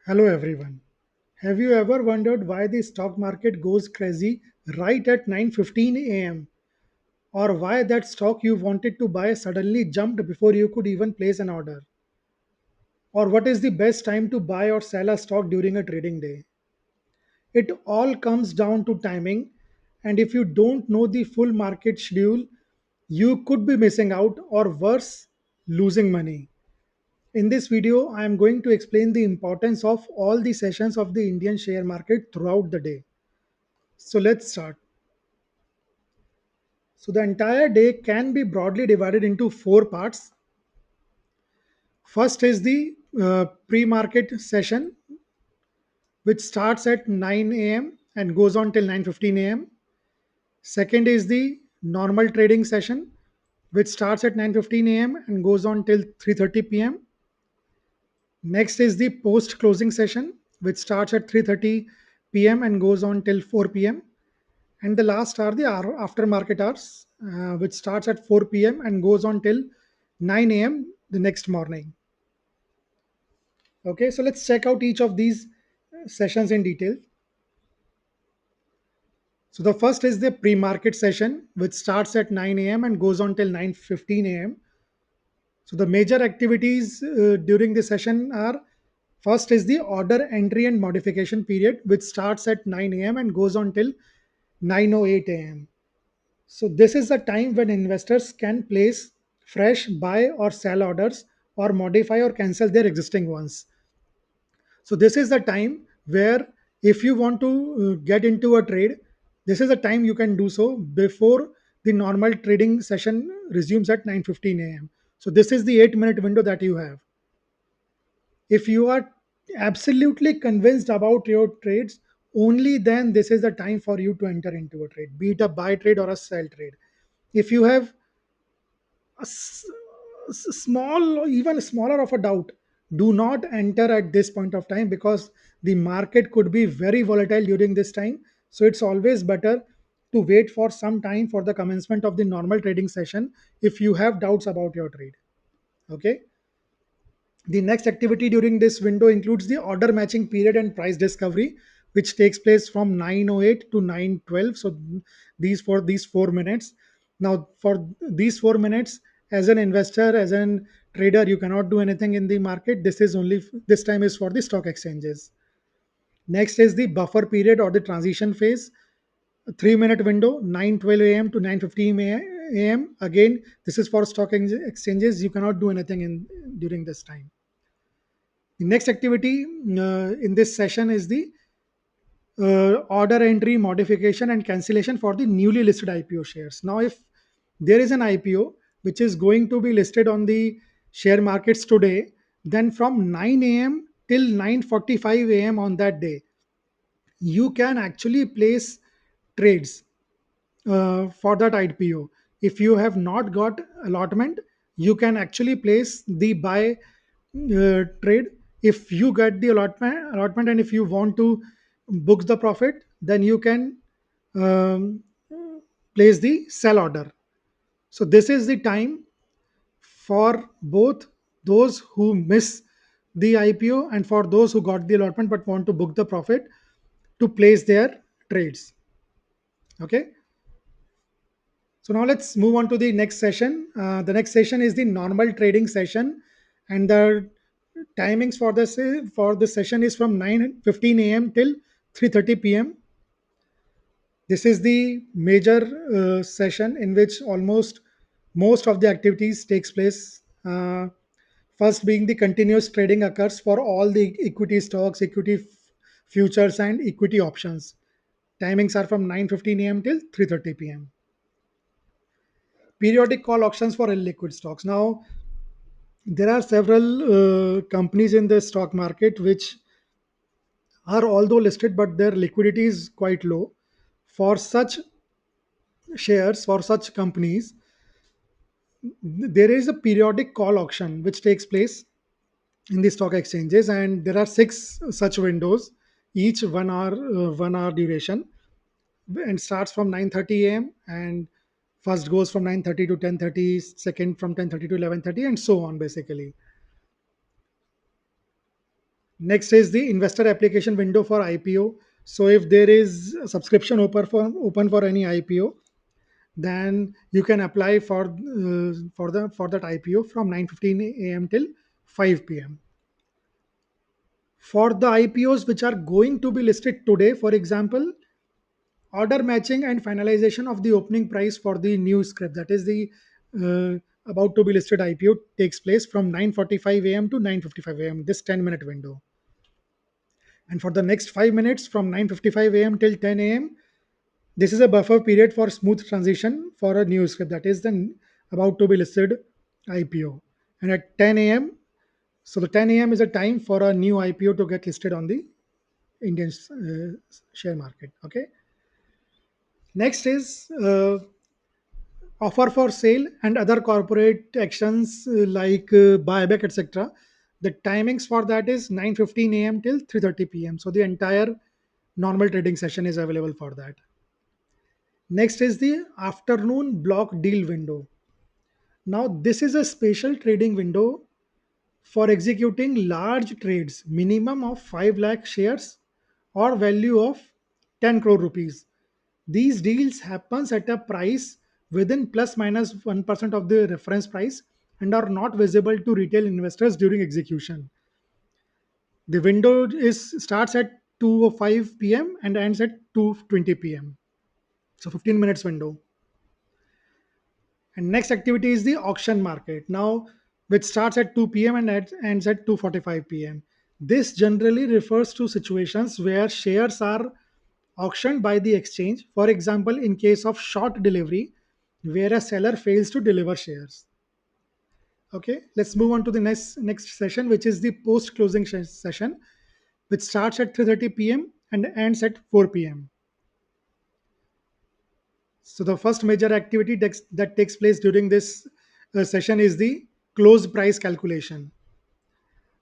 Hello everyone. Have you ever wondered why the stock market goes crazy right at 9:15 a.m. or why that stock you wanted to buy suddenly jumped before you could even place an order? Or what is the best time to buy or sell a stock during a trading day? It all comes down to timing, and if you don't know the full market schedule, you could be missing out or worse, losing money. In this video, I am going to explain the importance of all the sessions of the Indian share market throughout the day. So let's start. So the entire day can be broadly divided into four parts. First is the pre-market session, which starts at 9 a.m. and goes on till 9:15 a.m. Second is the normal trading session, which starts at 9:15 a.m. and goes on till 3:30 p.m. Next is the post-closing session, which starts at 3:30 p.m. and goes on till 4 p.m. And the last are the aftermarket hours, which starts at 4 p.m. and goes on till 9 a.m. the next morning. Okay, so let's check out each of these sessions in detail. So the first is the pre-market session, which starts at 9 a.m. and goes on till 9:15 a.m. So the major activities during the session are: first is the order entry and modification period, which starts at 9 a.m. and goes on till 9:08 a.m. So this is the time when investors can place fresh buy or sell orders or modify or cancel their existing ones. So this is the time where if you want to get into a trade, this is the time you can do so before the normal trading session resumes at 9:15 a.m. So this is the 8-minute window that you have. If you are absolutely convinced about your trades, only then this is the time for you to enter into a trade, be it a buy trade or a sell trade. If you have a small, even smaller of a doubt, do not enter at this point of time, because the market could be very volatile during this time. So it's always better to wait for some time for the commencement of the normal trading session if you have doubts about your trade. Okay. The next activity during this window includes the order matching period and price discovery, which takes place from 9:08 to 9:12. So these 4 minutes. Now, for these 4 minutes, as an investor, as an trader, you cannot do anything in the market. This time is for the stock exchanges. Next is the buffer period or the transition phase, a 3 minute window, 9:12 a.m. to 9:15 a.m. Again, this is for stock exchanges. You cannot do anything in during this time. The next activity in this session is the order entry, modification, and cancellation for the newly listed IPO shares. Now, if there is an IPO which is going to be listed on the share markets today, then from 9 a.m. till 9:45 a.m. on that day, you can actually place trades for that IPO. If you have not got allotment, you can actually place the buy trade. If you get the allotment, and if you want to book the profit, then you can um, place the sell order. So this is the time for both those who miss the IPO and for those who got the allotment but want to book the profit to place their trades. Okay. So now let's move on to the next session. The next session is the normal trading session, and the timings for this session is from 9:15 a.m. till 3:30 p.m. This is the major session in which almost most of the activities takes place. First, being the continuous trading occurs for all the equity stocks, futures, and equity options. Timings are from 9:15 a.m. till 3:30 p.m. Periodic call auctions for illiquid stocks. Now, there are several companies in the stock market which are although listed, but their liquidity is quite low. For such shares, for such companies, there is a periodic call auction which takes place in the stock exchanges, and there are six such windows, each 1 hour, 1 hour duration, and starts from 9:30 a.m. and first goes from 9:30 to 10:30, second from 10:30 to 11:30, and so on basically. Next is the investor application window for IPO. So if there is a subscription open for any IPO, then you can apply for that IPO from 9:15 a.m. till 5 p.m. For the IPOs which are going to be listed today, for example, order matching and finalization of the opening price for the new script, that is the uh, about to be listed IPO, takes place from 9:45 a.m. to 9:55 a.m., this 10-minute window. And for the next 5 minutes from 9:55 a.m. till 10 a.m., this is a buffer period for smooth transition for a new script, that is the about to be listed IPO. And at 10 a.m., so the 10 a.m. is a time for a new IPO to get listed on the Indian share market. Okay. Next is offer for sale and other corporate actions like buyback, etc. The timings for that is 9:15 a.m. till 3:30 p.m. So the entire normal trading session is available for that. Next is the afternoon block deal window. Now this is a special trading window for executing large trades, minimum of 5 lakh shares or value of 10 crore rupees. These deals happens at a price within plus minus 1% of the reference price and are not visible to retail investors during execution. The window is starts at 2:05 p.m. and ends at 2:20 p.m. So 15 minutes window. And next activity is the auction market. Now, which starts at 2 p.m. and ends at 2:45 p.m. This generally refers to situations where shares are auctioned by the exchange. For example, in case of short delivery, where a seller fails to deliver shares. Okay, let's move on to the next session, which is the post closing session, which starts at 3:30 p.m. and ends at 4 p.m. So the first major activity that takes place during this session is the close price calculation.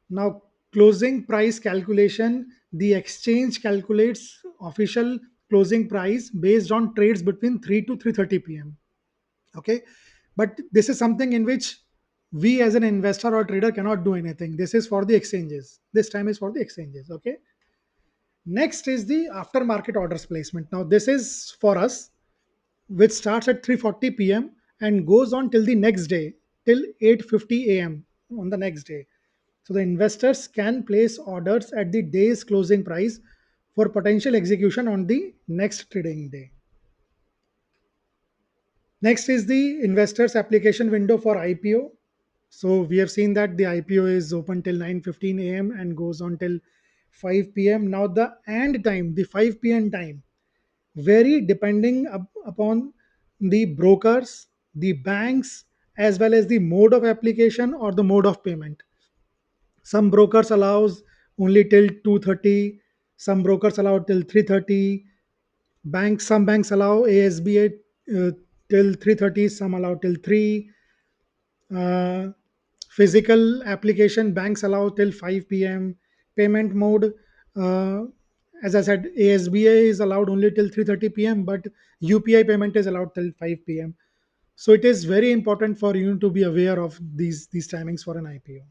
Now, closing price calculation, the exchange calculates official closing price based on trades between 3 to 3:30 p.m. Okay, but this is something in which we as an investor or trader cannot do anything. This is for the exchanges. This time is for the exchanges. Okay. Next is the aftermarket orders placement. Now, this is for us, which starts at 3:40 p.m. and goes on till the next day, till 8:50 a.m. on the next day. So the investors can place orders at the day's closing price for potential execution on the next trading day. Next is the investors application window for IPO. So we have seen that the IPO is open till 9:15 a.m. and goes on till 5 p.m. Now the end time, the 5 p.m. time, vary depending upon the brokers, the banks, as well as the mode of application or the mode of payment. Some brokers allows only till 2:30, some brokers allow till 3:30. Some banks allow ASBA till 3:30, some allow till 3. Uh, Physical application banks allow till 5 p.m. Payment mode, uh, as I said, ASBA is allowed only till 3:30 p.m. but UPI payment is allowed till 5 p.m. So it is very important for you to be aware of these timings for an IPO.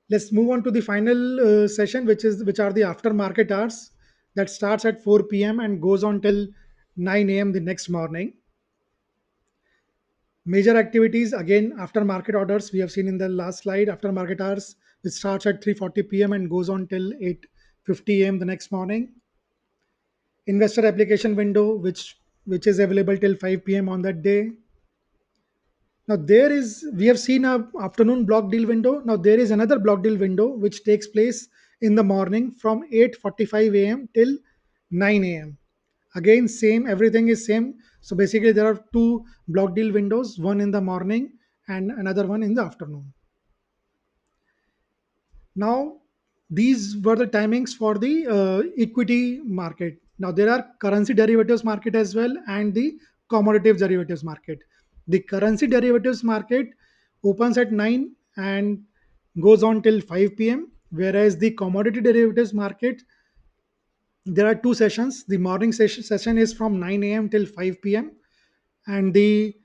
Let's move on to the final session, which are the after market hours, that starts at 4 p.m. and goes on till 9 a.m. the next morning. Major activities again after market orders, we have seen in the last slide. After market hours, it starts at 3:40 p.m. and goes on till 8:50 a.m. the next morning. Investor application window, which is available till 5 p.m. on that day. Now there is we have seen a afternoon block deal window. Now there is another block deal window which takes place in the morning from 8:45 a.m. till 9 a.m. Again, same, everything is same. So basically there are two block deal windows, one in the morning and another one in the afternoon. Now, these were the timings for the equity market. Now, there are currency derivatives market as well and the commodity derivatives market. The currency derivatives market opens at 9 and goes on till 5 p.m. Whereas the commodity derivatives market, there are two sessions. The morning session is from 9 a.m. till 5 p.m. and the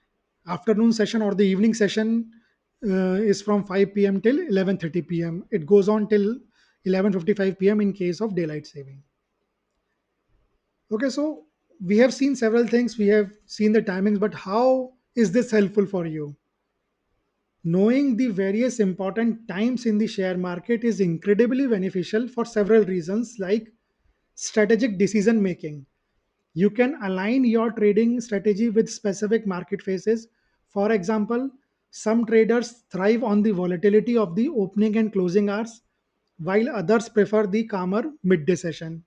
afternoon session or the evening session is from 5 p.m. till 11:30 p.m. It goes on till 11:55 p.m. in case of daylight saving. Okay, so we have seen several things, we have seen the timings, but how is this helpful for you? Knowing the various important times in the share market is incredibly beneficial for several reasons, like strategic decision making. You can align your trading strategy with specific market phases. For example, some traders thrive on the volatility of the opening and closing hours, while others prefer the calmer midday session.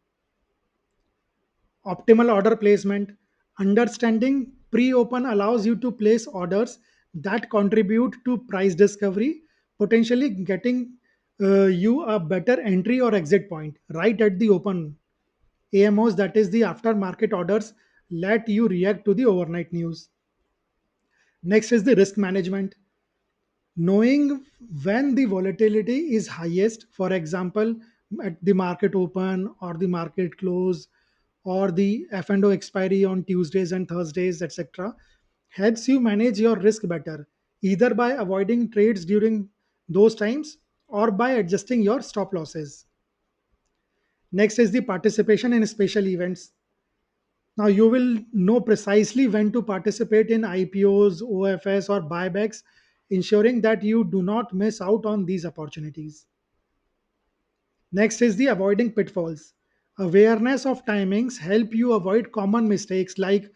Optimal order placement. Understanding pre open allows you to place orders that contribute to price discovery, potentially getting you a better entry or exit point right at the open. AMOs, that is the aftermarket orders, let you react to the overnight news. Next is the risk management. Knowing when the volatility is highest, for example, at the market open or the market close or the F&O expiry on Tuesdays and Thursdays, etc., helps you manage your risk better, either by avoiding trades during those times or by adjusting your stop losses. Next is the participation in special events. Now you will know precisely when to participate in IPOs, OFS, or buybacks, ensuring that you do not miss out on these opportunities. Next is the avoiding pitfalls. Awareness of timings help you avoid common mistakes like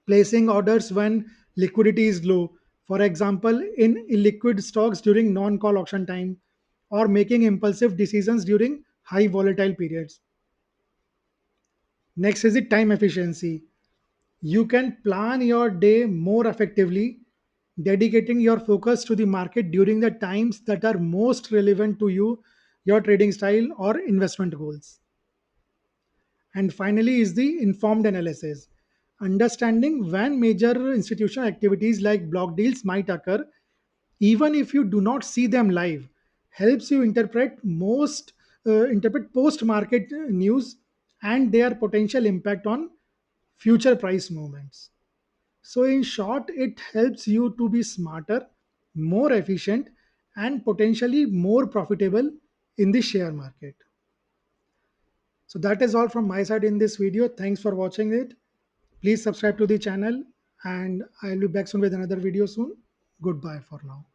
placing orders when liquidity is low, for example, in illiquid stocks during non-call auction time, or making impulsive decisions during high volatile periods. Next is the time efficiency. You can plan your day more effectively, dedicating your focus to the market during the times that are most relevant to you, your trading style, or investment goals. And finally, is the informed analysis. Understanding when major institutional activities like block deals might occur, even if you do not see them live, helps you interpret post market news and their potential impact on future price movements. So, in short, it helps you to be smarter, more efficient, and potentially more profitable in the share market. So, that is all from my side in this video. Thanks for watching it. Please subscribe to the channel, and I'll be back soon with another video soon. Goodbye for now.